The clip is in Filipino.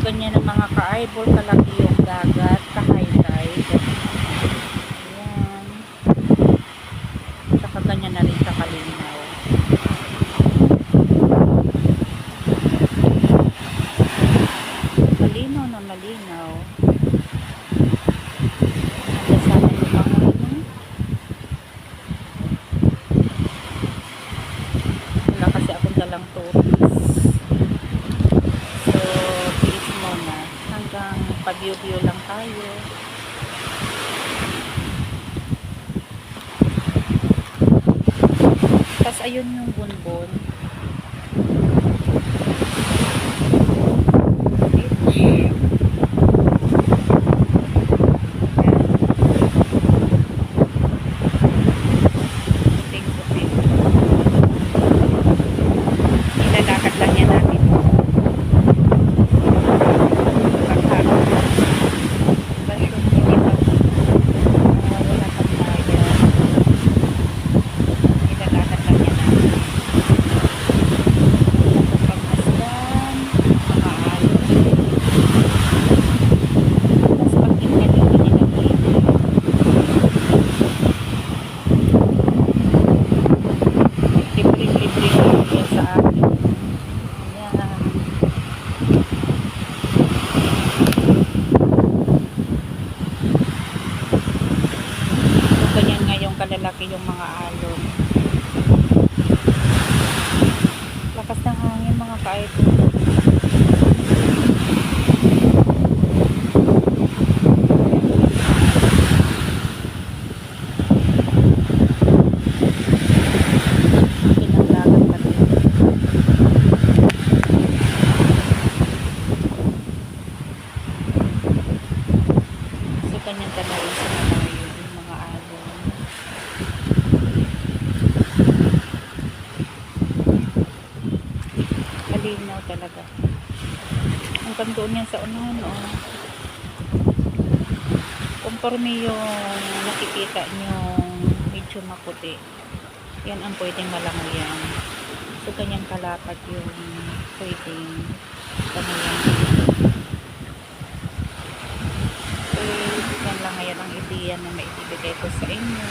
ganyan ang mga ka-eyeball, kalaki yung dagat, ka-high tide. Ayan. Tsaka ganyan na rin sa kalinaw. Malinaw na malinaw. Sana yung mga wala kasi akong dalang tourist. So, tiis muna. Hanggang pag-view lang tayo. Tapos ayun yung bunbon. Ilalakad lang yan natin. Ganyan nga yung kalalaki yung mga alon. Lakas ng hangin mga ka-idol. So ganyan talaga sa malayo yung mga alon. Malinaw talaga. Hanggang doon yan sa unahan, oh. Conforme yung nakikita nyong medyo maputi. Yan ang pwedeng malangoyan. So ganyan kalapad yung pwedeng langoyan. So yan lang ngayon ang ideya na maibibigay ko sa inyo.